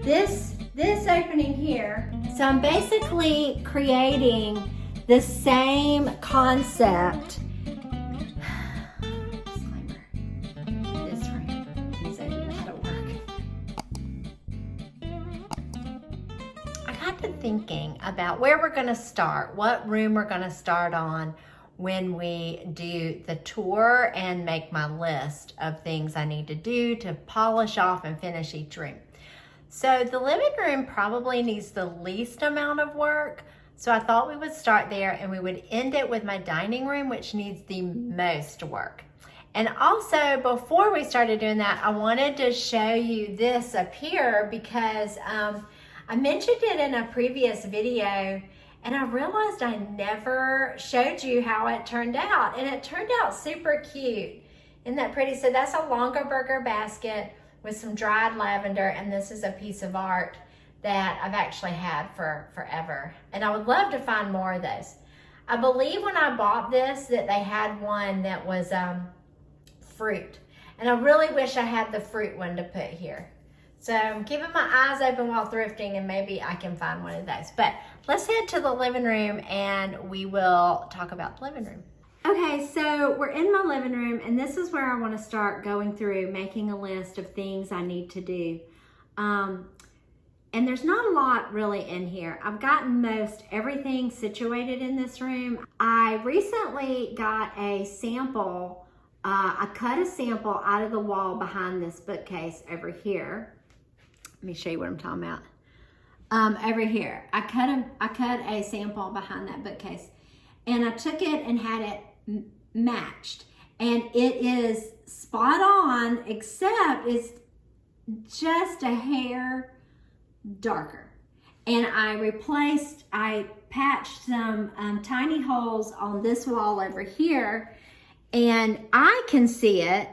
this opening here. So I'm basically creating the same concept. Disclaimer, this room is a lot of work. I got to thinking about where we're gonna start, what room we're gonna start on when we do the tour and make my list of things I need to do to polish off and finish each room. So the living room probably needs the least amount of work. So I thought we would start there and we would end it with my dining room, which needs the most work. And also before we started doing that, I wanted to show you this up here because I mentioned it in a previous video and I realized I never showed you how it turned out, and it turned out super cute. Isn't that pretty? So that's a longer burger basket with some dried lavender, and this is a piece of art that I've actually had for forever. And I would love to find more of those. I believe when I bought this that they had one that was fruit, and I really wish I had the fruit one to put here. So I'm keeping my eyes open while thrifting, and maybe I can find one of those. But let's head to the living room and we will talk about the living room. Okay, so we're in my living room, and this is where I want to start going through making a list of things I need to do. And there's not a lot really in here. I've gotten most everything situated in this room. I recently got a sample. I cut a sample out of the wall behind this bookcase over here. Let me show you what I'm talking about. Over here, I cut a sample behind that bookcase, and I took it and had it matched, and it is spot on, except it's just a hair darker. And I patched some tiny holes on this wall over here, and I can see it.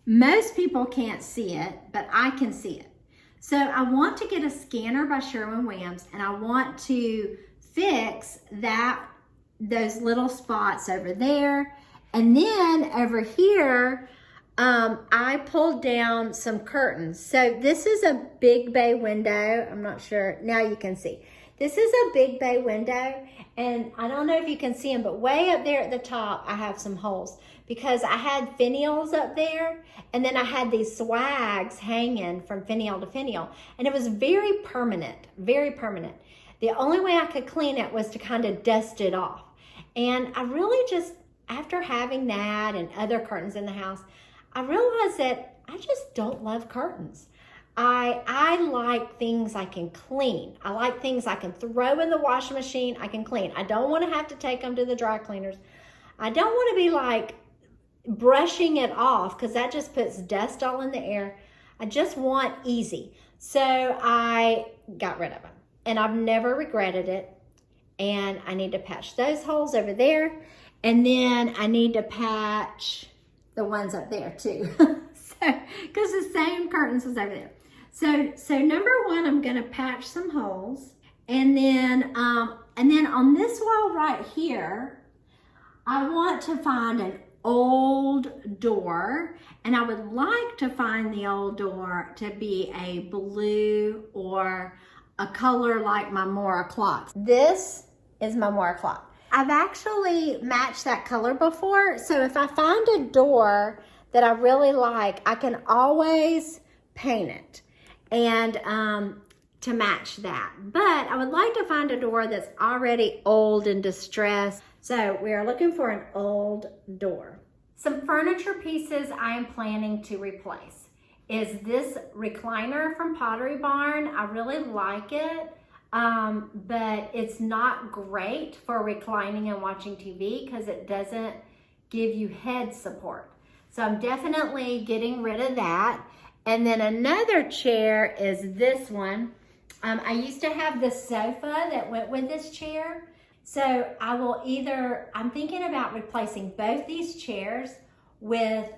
Most people can't see it, but I can see it. So I want to get a scanner by Sherwin-Williams, and I want to fix those little spots over there. And then over here, I pulled down some curtains. So this is a big bay window. I'm not sure, now you can see. This is a big bay window, and I don't know if you can see them, but way up there at the top, I have some holes because I had finials up there, and then I had these swags hanging from finial to finial, and it was very permanent, very permanent. The only way I could clean it was to kind of dust it off. And I really just, after having that and other curtains in the house, I realized that I just don't love curtains. I like things I can clean. I like things I can throw in the washing machine, I can clean. I don't want to have to take them to the dry cleaners. I don't want to be like brushing it off because that just puts dust all in the air. I just want easy. So I got rid of them, and I've never regretted it. And I need to patch those holes over there, and then I need to patch the ones up there too. Because the same curtains was over there. So number one, I'm gonna patch some holes, and then on this wall right here, I want to find an old door, and I would like to find the old door to be a blue or a color like my mora clock. This is my mora clock. I've actually matched that color before, so if I find a door that I really like, I can always paint it and to match that. But I would like to find a door that's already old and distressed. So we are looking for an old door. Some furniture pieces I am planning to replace is this recliner from Pottery Barn. I really like it, but it's not great for reclining and watching TV because it doesn't give you head support. So I'm definitely getting rid of that. And then another chair is this one. I used to have the sofa that went with this chair. So I'm thinking about replacing both these chairs with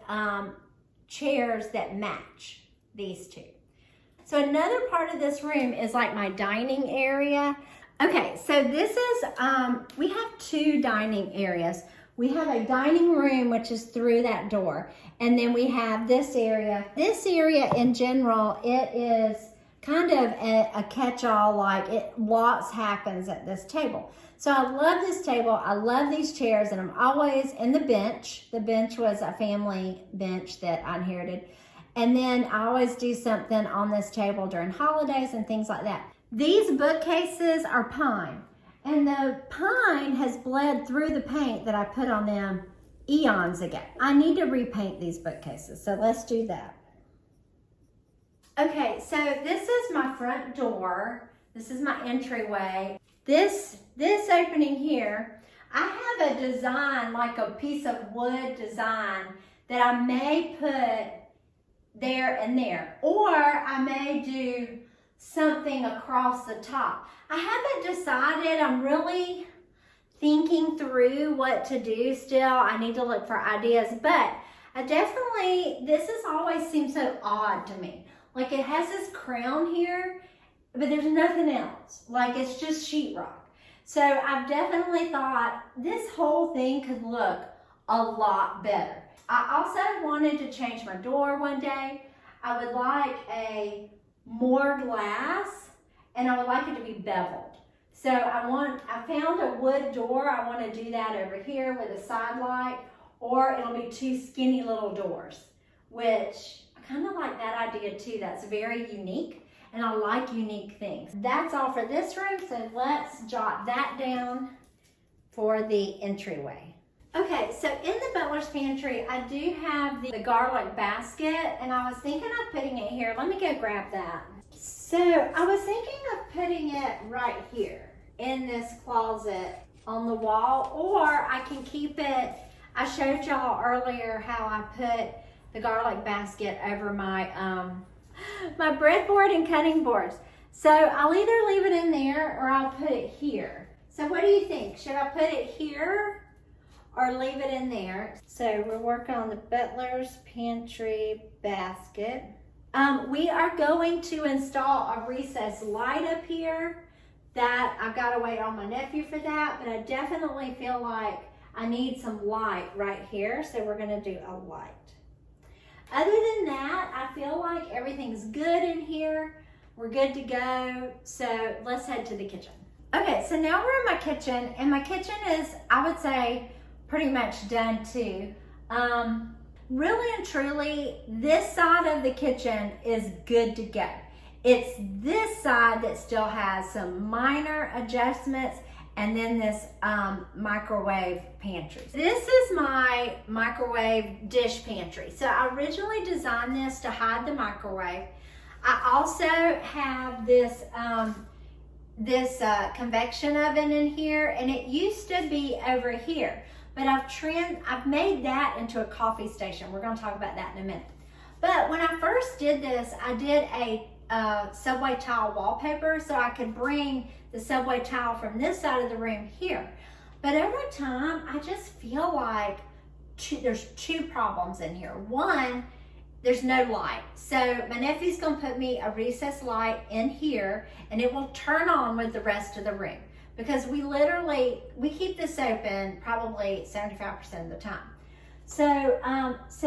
chairs that match these two. So another part of this room is like my dining area. Okay, so this is, we have two dining areas. We have a dining room, which is through that door. And then we have this area. This area in general, it is kind of a catch-all, like lots happens at this table. So I love this table, I love these chairs, and I'm always in the bench. The bench was a family bench that I inherited. And then I always do something on this table during holidays and things like that. These bookcases are pine, and the pine has bled through the paint that I put on them eons ago. I need to repaint these bookcases, so let's do that. Okay, so this is my front door. This is my entryway. This opening here, I have a design, like a piece of wood design, that I may put there and there, or I may do something across the top. I haven't decided. I'm really thinking through what to do still. I need to look for ideas, but I definitely, this has always seemed so odd to me. Like, it has this crown here, but there's nothing else. Like, it's just sheetrock. So I've definitely thought this whole thing could look a lot better. I also wanted to change my door one day. I would like a more glass, and I would like it to be beveled. So I found a wood door. I want to do that over here with a side light, or it'll be two skinny little doors, which I kind of like that idea too. That's very unique, and I like unique things. That's all for this room, so let's jot that down for the entryway. Okay, so in the Butlers Pantry, I do have the garlic basket, and I was thinking of putting it here. Let me go grab that. So I was thinking of putting it right here in this closet on the wall, or I can keep it. I showed y'all earlier how I put the garlic basket over my my breadboard and cutting boards. So I'll either leave it in there or I'll put it here. So what do you think? Should I put it here or leave it in there? So we're working on the Butlers Pantry basket. We are going to install a recessed light up here. That I've got to wait on my nephew for that, but I definitely feel like I need some light right here, so we're going to do a light. Other than that, I feel like everything's good in here. We're good to go, so let's head to the kitchen. Okay, so now we're in my kitchen, and my kitchen is, I would say, pretty much done too. Really and truly, this side of the kitchen is good to go. It's this side that still has some minor adjustments, and then this microwave pantry. This is my microwave dish pantry. So I originally designed this to hide the microwave. I also have this convection oven in here, and it used to be over here, but I've made that into a coffee station. We're going to talk about that in a minute. But when I first did this, I did a subway tile wallpaper, so I could bring the subway tile from this side of the room here. But over time, I just feel like there's two problems in here. One, there's no light. So my nephew's gonna put me a recessed light in here, and it will turn on with the rest of the room, because we keep this open probably 75% of the time. So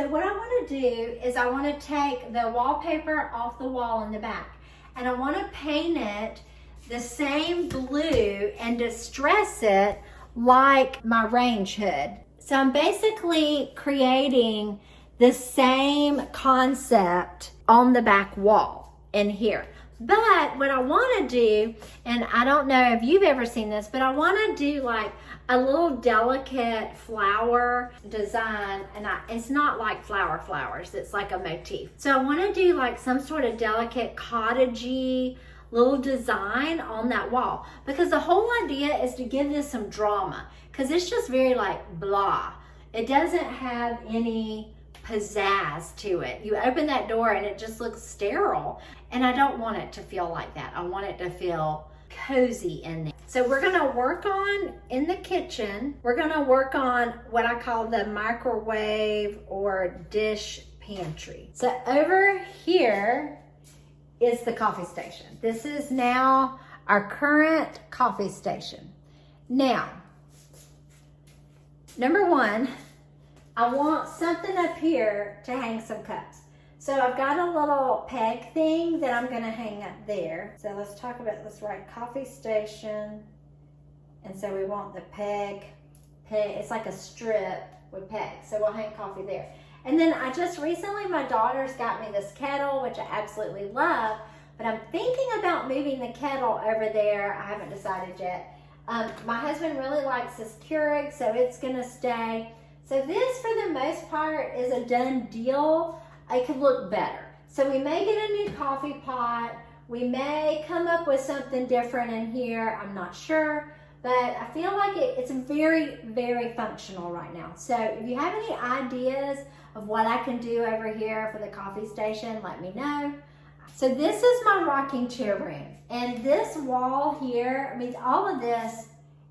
what I want to do is I want to take the wallpaper off the wall in the back, and I want to paint it the same blue and distress it like my range hood. So I'm basically creating the same concept on the back wall in here. But what I want to do, and I don't know if you've ever seen this, but I want to do like a little delicate flower design, and it's not like flowers, it's like a motif. So I want to do like some sort of delicate cottagey little design on that wall, because the whole idea is to give this some drama, because it's just very like blah. It doesn't have any pizzazz to it. You open that door and it just looks sterile, and I don't want it to feel like that. I want it to feel cozy in there. So we're gonna work on, in the kitchen, we're gonna work on what I call the microwave or dish pantry. So over here is the coffee station. This is now our current coffee station. Now, number one, I want something up here to hang some cups. So I've got a little peg thing that I'm gonna hang up there. So let's talk about, let's write coffee station. And so we want the peg, it's like a strip with pegs. So we'll hang coffee there. And then I just recently, my daughter's got me this kettle, which I absolutely love, but I'm thinking about moving the kettle over there. I haven't decided yet. My husband really likes this Keurig, so it's gonna stay. So this, for the most part, is a done deal. It could look better. So we may get a new coffee pot. We may come up with something different in here. I'm not sure, but I feel like it's very, very functional right now. So if you have any ideas of what I can do over here for the coffee station, let me know. So this is my rocking chair room. And this wall here, I mean, all of this,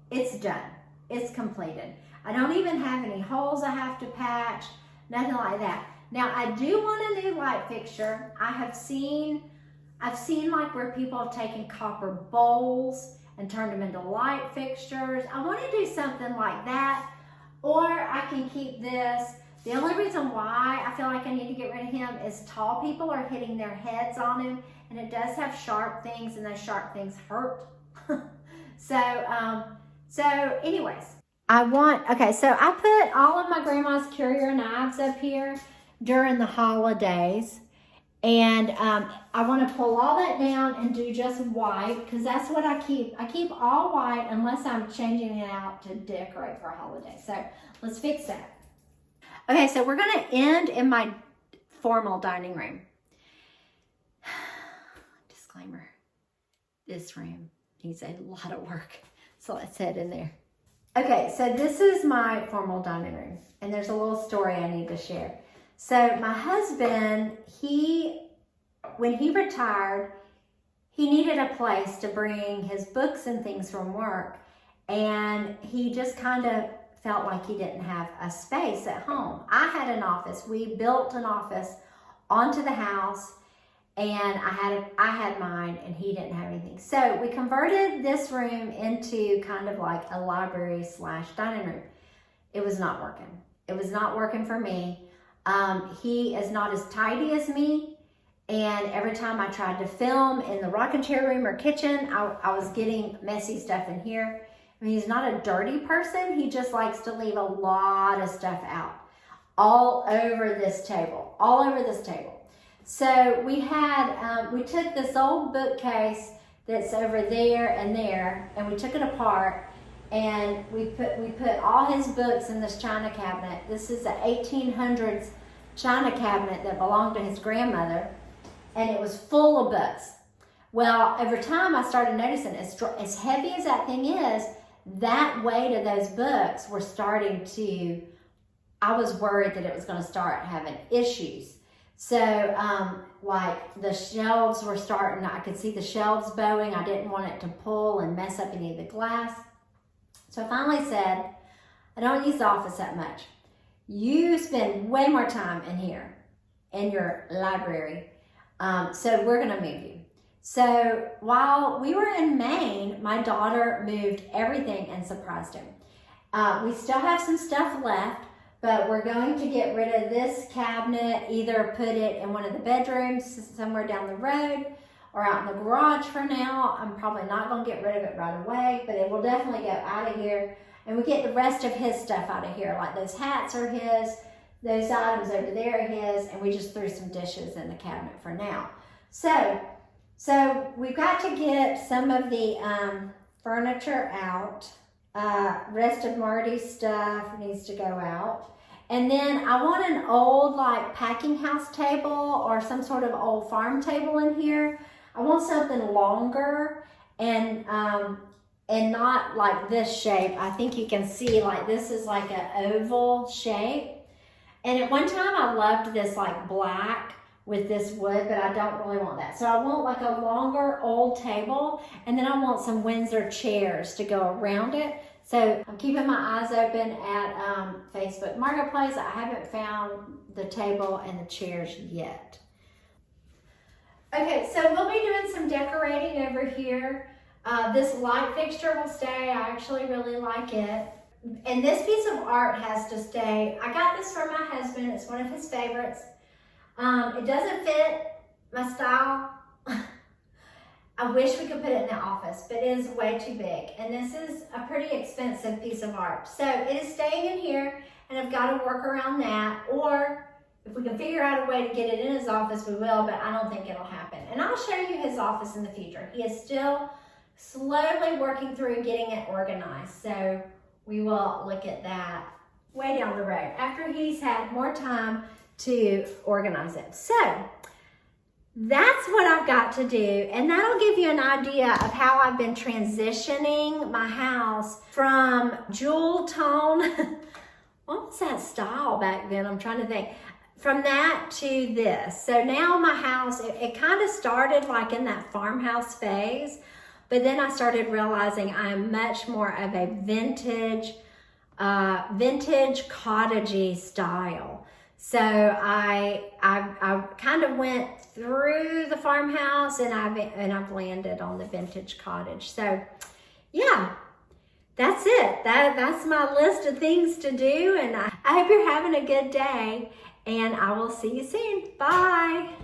it's done. It's completed. I don't even have any holes I have to patch, nothing like that. Now I do want a new light fixture. I've seen like where people have taken copper bowls and turned them into light fixtures. I want to do something like that, or I can keep this. The only reason why I feel like I need to get rid of him is tall people are hitting their heads on him, and it does have sharp things, and those sharp things hurt. So anyways, okay, so I put all of my grandma's curio knives up here during the holidays, and I want to pull all that down and do just white, because that's what I keep. I keep all white unless I'm changing it out to decorate for a holiday. So let's fix that. Okay, so we're going to end in my formal dining room. Disclaimer, this room needs a lot of work, so let's head in there. Okay, so this is my formal dining room, and there's a little story I need to share. So my husband, when he retired, he needed a place to bring his books and things from work, and he just kind of felt like he didn't have a space at home. I had an office. We built an office onto the house, and I had mine, and he didn't have anything. So we converted this room into kind of like a library / dining room. It was not working. It was not working for me. He is not as tidy as me, and every time I tried to film in the rocking chair room or kitchen, I was getting messy stuff in here. I mean, he's not a dirty person. He just likes to leave a lot of stuff out all over this table, So we took this old bookcase that's over there, and we took it apart, and we put all his books in this china cabinet. This is a 1800s china cabinet that belonged to his grandmother, and it was full of books. Well, over time I started noticing, as heavy as that thing is, that weight of those books were starting to, I was worried that it was going to start having issues. So like the shelves were starting, I could see the shelves bowing. I didn't want it to pull and mess up any of the glass. So I finally said, I don't use the office that much. You spend way more time in here, in your library. So we're gonna move you. So while we were in Maine, my daughter moved everything and surprised him. We still have some stuff left, but we're going to get rid of this cabinet, either put it in one of the bedrooms somewhere down the road or out in the garage for now. I'm probably not going to get rid of it right away, but it will definitely go out of here. And we get the rest of his stuff out of here, like those hats are his, those items over there are his, and we just threw some dishes in the cabinet for now. So we've got to get some of the furniture out. Rest of Marty's stuff needs to go out. And then I want an old like packing house table or some sort of old farm table in here. I want something longer and not like this shape. I think you can see like this is like an oval shape. And at one time I loved this like black with this wood, but I don't really want that. So I want like a longer old table, and then I want some Windsor chairs to go around it. So I'm keeping my eyes open at Facebook Marketplace. I haven't found the table and the chairs yet. Okay, so we'll be doing some decorating over here. This light fixture will stay. I actually really like it. And this piece of art has to stay. I got this from my husband. It's one of his favorites. It doesn't fit my style. I wish we could put it in the office, but it is way too big. And this is a pretty expensive piece of art. So it is staying in here, and I've got to work around that. Or if we can figure out a way to get it in his office, we will, but I don't think it'll happen. And I'll show you his office in the future. He is still slowly working through getting it organized. So we will look at that way down the road after he's had more time to organize it. So that's what I've got to do, and that'll give you an idea of how I've been transitioning my house from jewel tone. What was that style back then? I'm trying to think. From that to this. So now my house, it kind of started like in that farmhouse phase, but then I started realizing I am much more of a vintage cottagey style. So I kind of went through the farmhouse, and I've landed on the vintage cottage. So yeah, that's it. That's my list of things to do, and I hope you're having a good day, and I will see you soon. Bye.